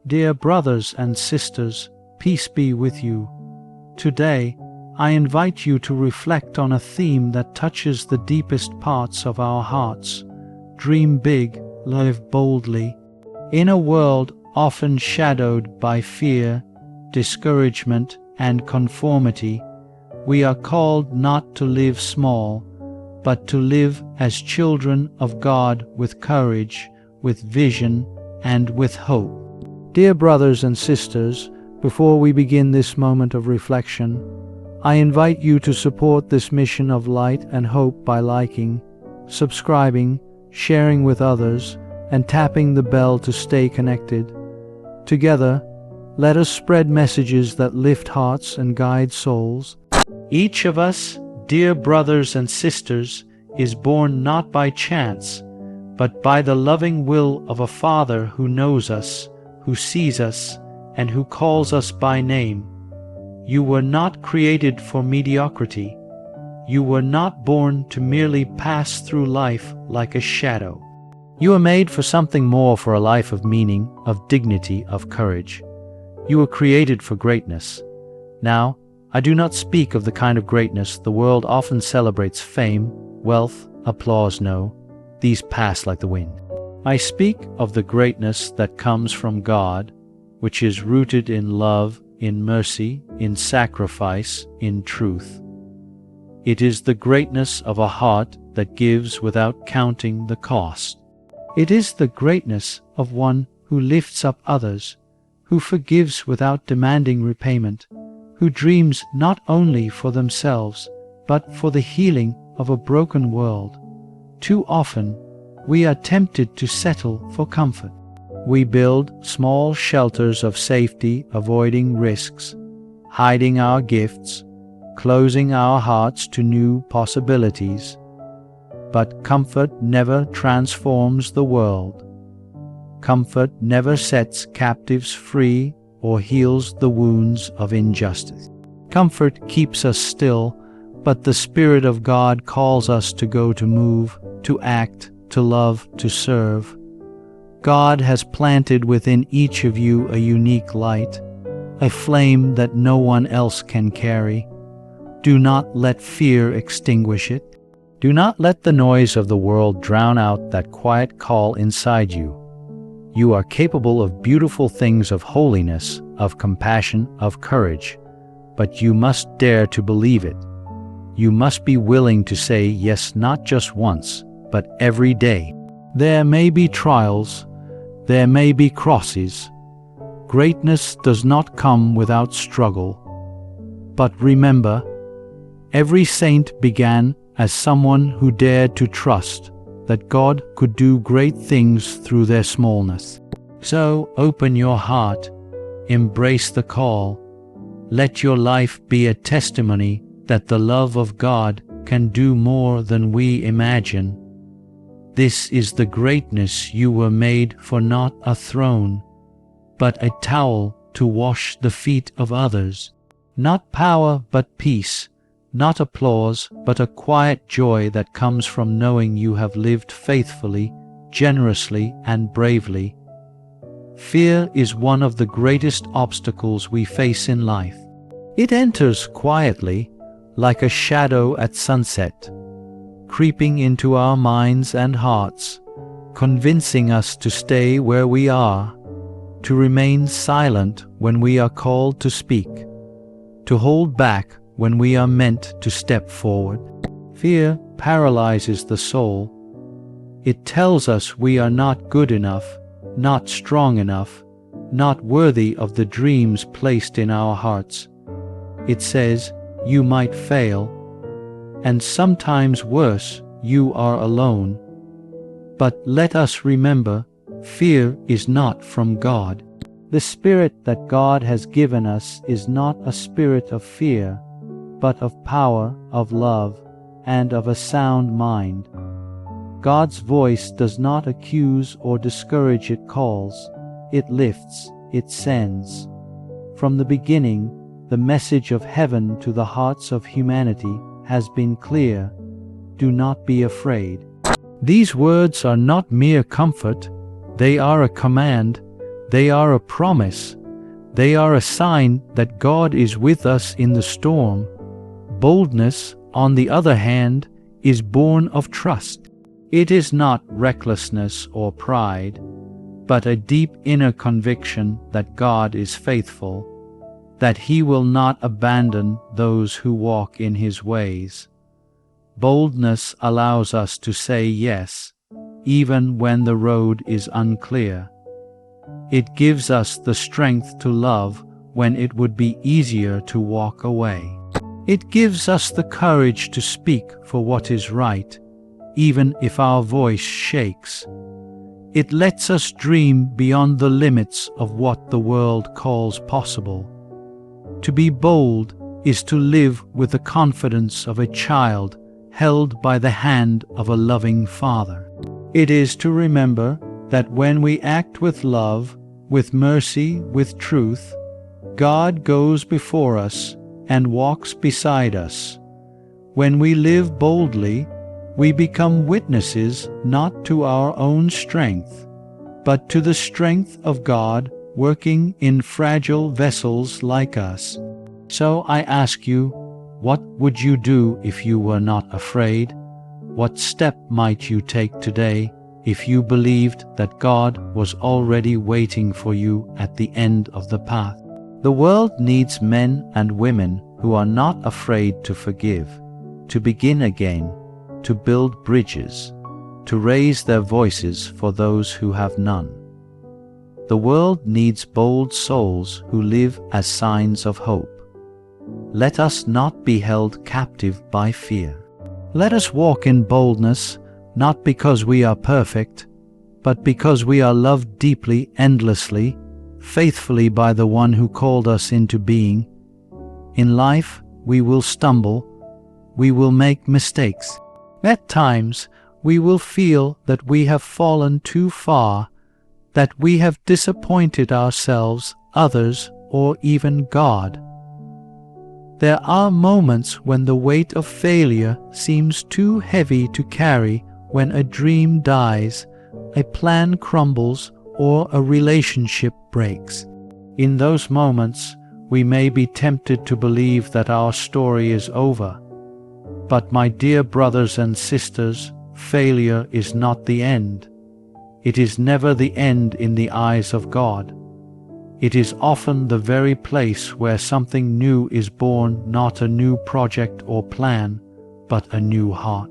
Dear brothers and sisters, peace be with you. Today, I invite you to reflect on a theme that touches the deepest parts of our hearts. Dream big, live boldly. In a world often shadowed by fear, discouragement, and conformity, we are called not to live small, but to live as children of God with courage, with vision, and with hope. Dear brothers and sisters, before we begin this moment of reflection, I invite you to support this mission of light and hope by liking, subscribing, sharing with others, and tapping the bell to stay connected. Together, let us spread messages that lift hearts and guide souls. Each of us, dear brothers and sisters, is born not by chance, but by the loving will of a Father who knows us, who sees us, and who calls us by name. You were not created for mediocrity. You were not born to merely pass through life like a shadow. You were made for something more, for a life of meaning, of dignity, of courage. You were created for greatness. Now, I do not speak of the kind of greatness the world often celebrates: fame, wealth, applause. No, these pass like the wind. I speak of the greatness that comes from God, which is rooted in love, in mercy, in sacrifice, in truth. It is the greatness of a heart that gives without counting the cost. It is the greatness of one who lifts up others, who forgives without demanding repayment, who dreams not only for themselves, but for the healing of a broken world. Too often, we are tempted to settle for comfort. We build small shelters of safety, avoiding risks, hiding our gifts, closing our hearts to new possibilities. But comfort never transforms the world. Comfort never sets captives free or heals the wounds of injustice. Comfort keeps us still, but the Spirit of God calls us to go, to move, to act, to love, to serve. God has planted within each of you a unique light, a flame that no one else can carry. Do not let fear extinguish it. Do not let the noise of the world drown out that quiet call inside you. You are capable of beautiful things, of holiness, of compassion, of courage, but you must dare to believe it. You must be willing to say yes, not just once, but every day. There may be trials, there may be crosses. Greatness does not come without struggle. But remember, every saint began as someone who dared to trust that God could do great things through their smallness. So open your heart, embrace the call. Let your life be a testimony that the love of God can do more than we imagine. This is the greatness you were made for, not a throne, but a towel to wash the feet of others. Not power, but peace. Not applause, but a quiet joy that comes from knowing you have lived faithfully, generously, and bravely. Fear is one of the greatest obstacles we face in life. It enters quietly, like a shadow at sunset, creeping into our minds and hearts, convincing us to stay where we are, to remain silent when we are called to speak, to hold back when we are meant to step forward. Fear paralyzes the soul. It tells us we are not good enough, not strong enough, not worthy of the dreams placed in our hearts. It says, you might fail, and sometimes worse, you are alone. But let us remember, fear is not from God. The spirit that God has given us is not a spirit of fear, but of power, of love, and of a sound mind. God's voice does not accuse or discourage, it calls, it lifts, it sends. From the beginning, the message of heaven to the hearts of humanity has been clear: do not be afraid. These words are not mere comfort, they are a command. They are a promise. They are a sign that God is with us in the storm. Boldness, on the other hand, is born of trust. It is not recklessness or pride, but a deep inner conviction that God is faithful, that He will not abandon those who walk in His ways. Boldness allows us to say yes, even when the road is unclear. It gives us the strength to love when it would be easier to walk away. It gives us the courage to speak for what is right, even if our voice shakes. It lets us dream beyond the limits of what the world calls possible. To be bold is to live with the confidence of a child held by the hand of a loving Father. It is to remember that when we act with love, with mercy, with truth, God goes before us and walks beside us. When we live boldly, we become witnesses not to our own strength, but to the strength of God working in fragile vessels like us. So I ask you, what would you do if you were not afraid? What step might you take today if you believed that God was already waiting for you at the end of the path? The world needs men and women who are not afraid to forgive, to begin again, to build bridges, to raise their voices for those who have none. The world needs bold souls who live as signs of hope. Let us not be held captive by fear. Let us walk in boldness, not because we are perfect, but because we are loved deeply, endlessly, faithfully by the one who called us into being. In life, we will stumble, we will make mistakes. At times, we will feel that we have fallen too far, that we have disappointed ourselves, others, or even God. There are moments when the weight of failure seems too heavy to carry, when a dream dies, a plan crumbles, or a relationship breaks. In those moments, we may be tempted to believe that our story is over. But my dear brothers and sisters, failure is not the end. It is never the end in the eyes of God. It is often the very place where something new is born, not a new project or plan, but a new heart.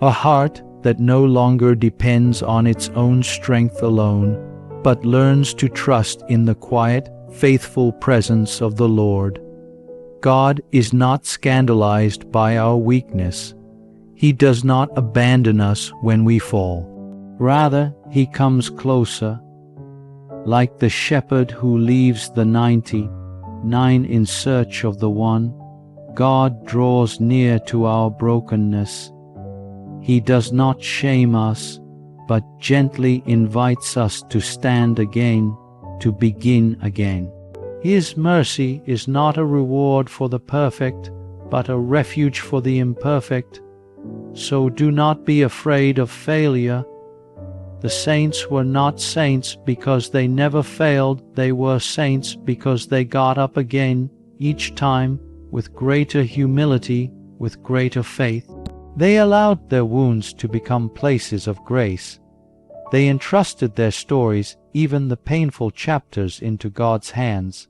A heart that no longer depends on its own strength alone, but learns to trust in the quiet, faithful presence of the Lord. God is not scandalized by our weakness. He does not abandon us when we fall. Rather, He comes closer. Like the shepherd who leaves the 99 in search of the one, God draws near to our brokenness. He does not shame us, but gently invites us to stand again, to begin again. His mercy is not a reward for the perfect, but a refuge for the imperfect. So do not be afraid of failure. The saints were not saints because they never failed. They were saints because they got up again each time with greater humility, with greater faith. They allowed their wounds to become places of grace. They entrusted their stories, even the painful chapters, into God's hands.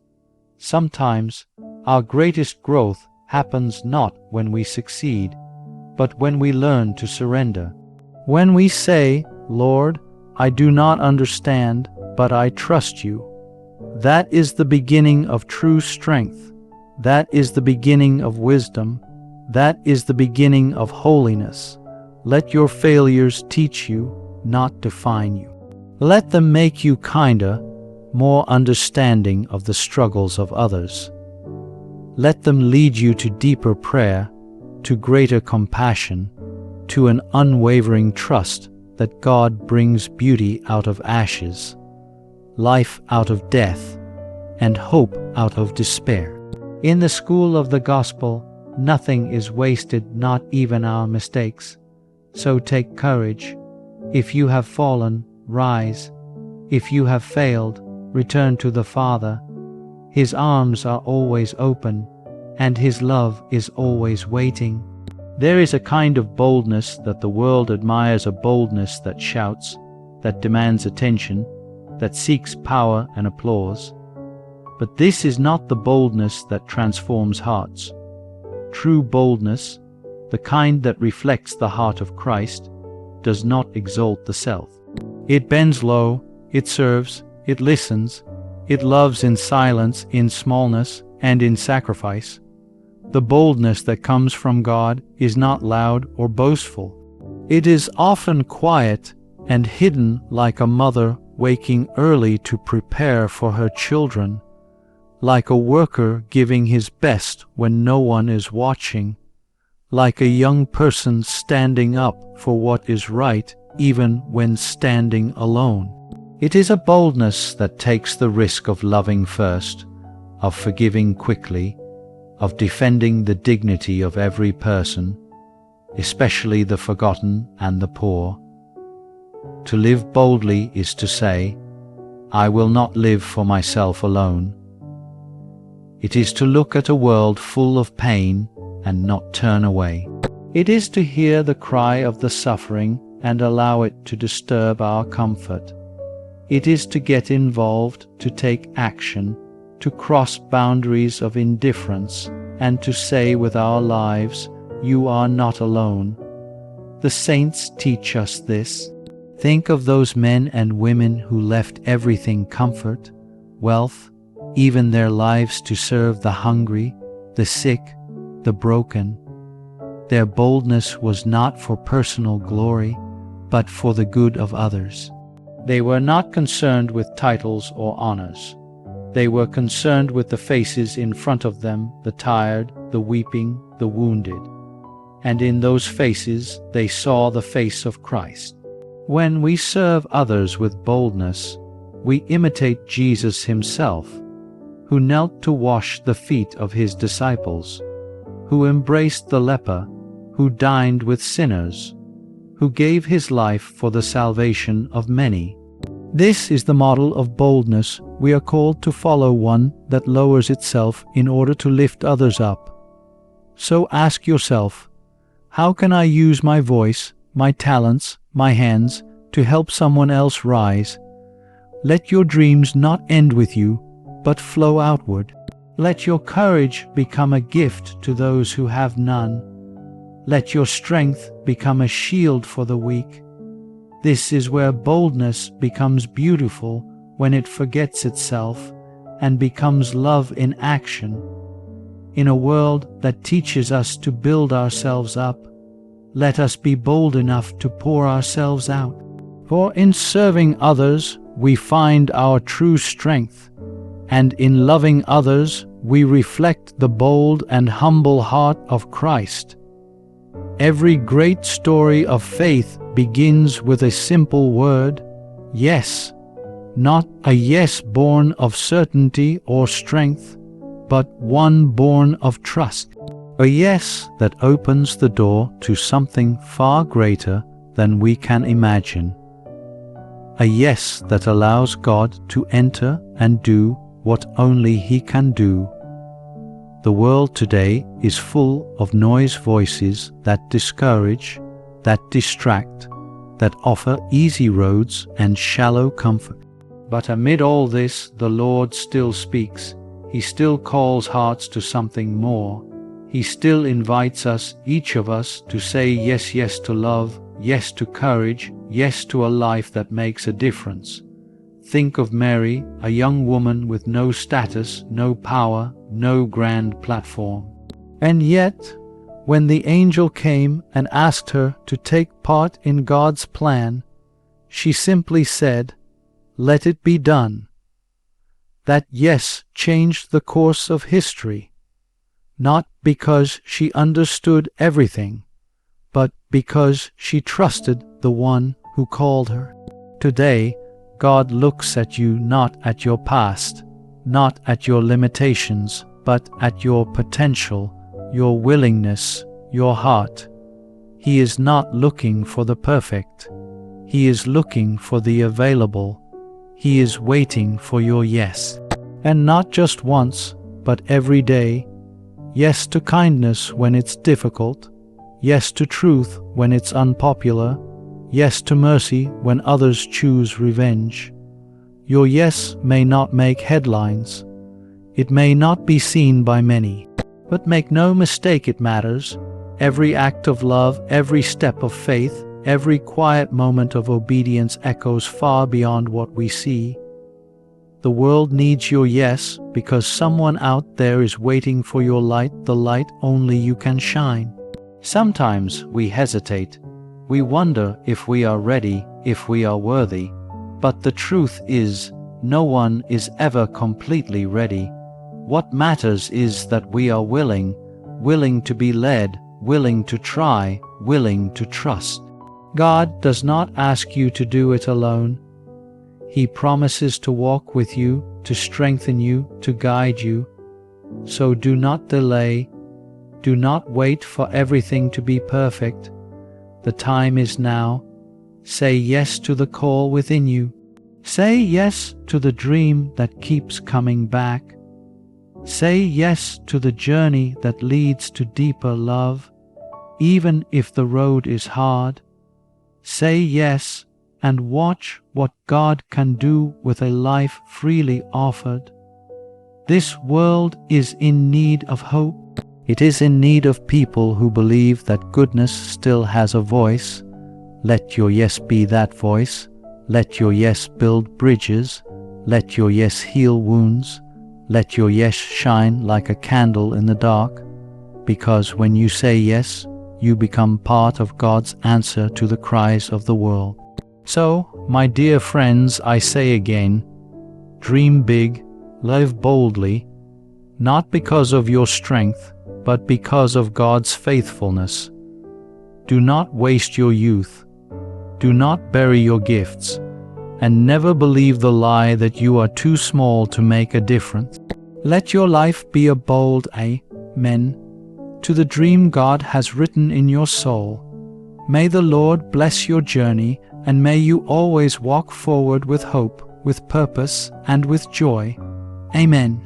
Sometimes our greatest growth happens not when we succeed, but when we learn to surrender. When we say, "Lord, I do not understand, but I trust you," that is the beginning of true strength. That is the beginning of wisdom. That is the beginning of holiness. Let your failures teach you, not define you. Let them make you kinder, more understanding of the struggles of others. Let them lead you to deeper prayer, to greater compassion, to an unwavering trust that God brings beauty out of ashes, life out of death, and hope out of despair. In the school of the gospel, nothing is wasted, not even our mistakes. So take courage. If you have fallen, rise. If you have failed, return to the Father. His arms are always open, and His love is always waiting. There is a kind of boldness that the world admires, a boldness that shouts, that demands attention, that seeks power and applause. But this is not the boldness that transforms hearts. True boldness, the kind that reflects the heart of Christ, does not exalt the self. It bends low, it serves, it listens, it loves in silence, in smallness, and in sacrifice. The boldness that comes from God is not loud or boastful. It is often quiet and hidden, like a mother waking early to prepare for her children, like a worker giving his best when no one is watching, like a young person standing up for what is right even when standing alone. It is a boldness that takes the risk of loving first, of forgiving quickly, of defending the dignity of every person, especially the forgotten and the poor. To live boldly is to say, I will not live for myself alone. It is to look at a world full of pain and not turn away. It is to hear the cry of the suffering and allow it to disturb our comfort. It is to get involved, to take action, to cross boundaries of indifference, and to say with our lives, you are not alone. The saints teach us this. Think of those men and women who left everything, comfort, wealth, even their lives, to serve the hungry, the sick, the broken. Their boldness was not for personal glory, but for the good of others. They were not concerned with titles or honors. They were concerned with the faces in front of them, the tired, the weeping, the wounded. And in those faces they saw the face of Christ. When we serve others with boldness, we imitate Jesus Himself, who knelt to wash the feet of His disciples, who embraced the leper, who dined with sinners, who gave His life for the salvation of many. This is the model of boldness we are called to follow, one that lowers itself in order to lift others up. So ask yourself, how can I use my voice, my talents, my hands to help someone else rise? Let your dreams not end with you, but flow outward. Let your courage become a gift to those who have none. Let your strength become a shield for the weak. This is where boldness becomes beautiful, when it forgets itself and becomes love in action. In a world that teaches us to build ourselves up, let us be bold enough to pour ourselves out. For in serving others we find our true strength, and in loving others we reflect the bold and humble heart of Christ. Every great story of faith begins with a simple word, yes. Not a yes born of certainty or strength, but one born of trust. A yes that opens the door to something far greater than we can imagine. A yes that allows God to enter and do what only He can do. The world today is full of noise voices that discourage, that distract, that offer easy roads and shallow comfort. But amid all this, the Lord still speaks. He still calls hearts to something more. He still invites us, each of us, to say yes, yes to love, yes to courage, yes to a life that makes a difference. Think of Mary, a young woman with no status, no power, no grand platform. And yet, when the angel came and asked her to take part in God's plan, she simply said, "Let it be done." That yes changed the course of history, not because she understood everything, but because she trusted the one who called her. Today, God looks at you not at your past, not at your limitations, but at your potential, your willingness, your heart. He is not looking for the perfect. He is looking for the available, He is waiting for your yes. And not just once, but every day. Yes to kindness when it's difficult. Yes to truth when it's unpopular. Yes to mercy when others choose revenge. Your yes may not make headlines. It may not be seen by many. But make no mistake, it matters. Every act of love, every step of faith, every quiet moment of obedience echoes far beyond what we see. The world needs your yes because someone out there is waiting for your light, the light only you can shine. Sometimes we hesitate. We wonder if we are ready, if we are worthy. But the truth is, no one is ever completely ready. What matters is that we are willing to be led, willing to try, willing to trust. God does not ask you to do it alone. He promises to walk with you, to strengthen you, to guide you. So do not delay. Do not wait for everything to be perfect. The time is now. Say yes to the call within you. Say yes to the dream that keeps coming back. Say yes to the journey that leads to deeper love, even if the road is hard. Say yes and watch what God can do with a life freely offered. This world is in need of hope. It is in need of people who believe that goodness still has a voice. Let your yes be that voice. Let your yes build bridges. Let your yes heal wounds. Let your yes shine like a candle in the dark. Because when you say yes, you become part of God's answer to the cries of the world. So, my dear friends, I say again, dream big, live boldly, not because of your strength, but because of God's faithfulness. Do not waste your youth. Do not bury your gifts. And never believe the lie that you are too small to make a difference. Let your life be a bold amen to the dream God has written in your soul. May the Lord bless your journey, and may you always walk forward with hope, with purpose, and with joy. Amen.